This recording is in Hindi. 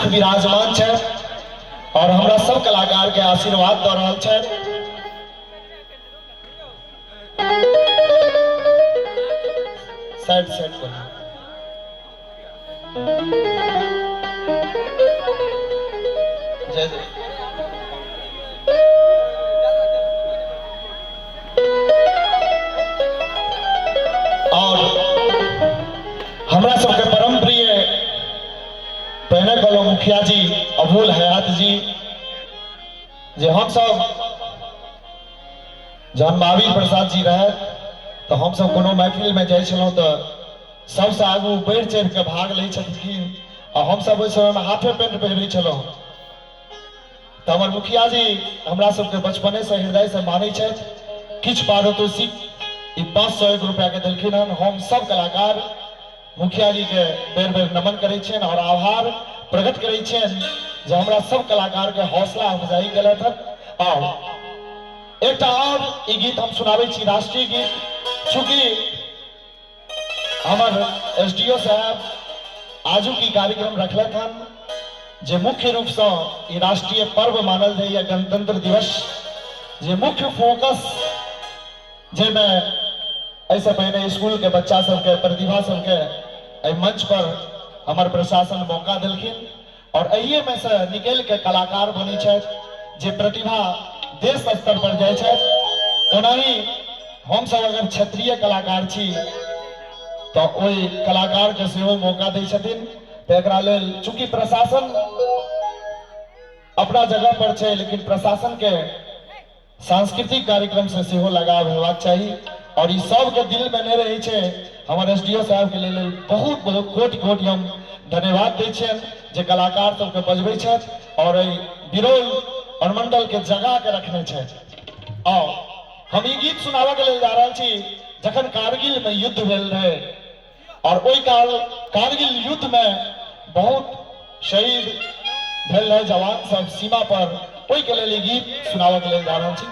विराजमान है और हमरा सब कलाकार के आशीर्वाद दे रहा है। साइड साइड पर जय जय। और हमरा सबके परम प्रिय पहले कहलो मुखिया जी अबुल हयात जी जे हम सब जहन महावीर प्रसाद जी रहे तो हम सब कोनो महफिल में जाय छलौं तो सबसे आगू बढ़ चढ़ के भाग ले छथिन और हम सब ओइ समय में हाफे पेंट पहिरै छलौं। तो हमर मुखिया जी हमरा सबके बचपने से हृदय से मानै छथि। किछ पारितोषिक 501 रुपया के देलखिन हन। हम सब कलाकार मुखिया जी के बेर बेर नमन करै छियनि और आभार प्रकट करै छियनि जे हमरा सब कलाकार के हौसला अफजाई केलथि हन। और एक और ई गीत हम सुनाबै छी, राष्ट्रीय गीत। चूंकि हमर एसडीओ साहब आजू की कार्यक्रम रखलथि हन जे मुख्य रूप से ई राष्ट्रीय पर्व मानल जाइए गणतंत्र दिवस, जे मुख्य फोकस जेमे ऐसे पहले स्कूल के बच्चा सबके प्रतिभा सबके मंच पर हमार प्रशासन मौका दिलखिन और अहिए में से निकल के कलाकार बनी छे जे प्रतिभा देश स्तर पर जाए छे। ओनाही हम सब अगर क्षेत्रीय कलाकार छी तो ओई कलाकार के सेहो मौका दै छथिन। तो एकरा लेल चूंकि प्रशासन अपना जगह पर छे लेकिन प्रशासन के सांस्कृतिक कार्यक्रम से सेहो लगाव हेबाक चाहिए और ई सब के दिल में नहीं रही छे। हमारे एसडीओ साहब के लेल बहुत बहुत कोटि कोटि हम धन्यवाद दै छियन जे कलाकार सबके बजबै छथि और बिरोल अनुमंडल के जगह के रखने छथि। और हम ई गीत सुनाबे के लेल जा रहल छी जखन कारगिल में युद्ध भेल रहे और ओई काल कारगिल युद्ध में बहुत शहीद भेल रहे जवान सब सीमा पर। ओई के लेल ई गीत सुनाबे के लेल जा रहल छी।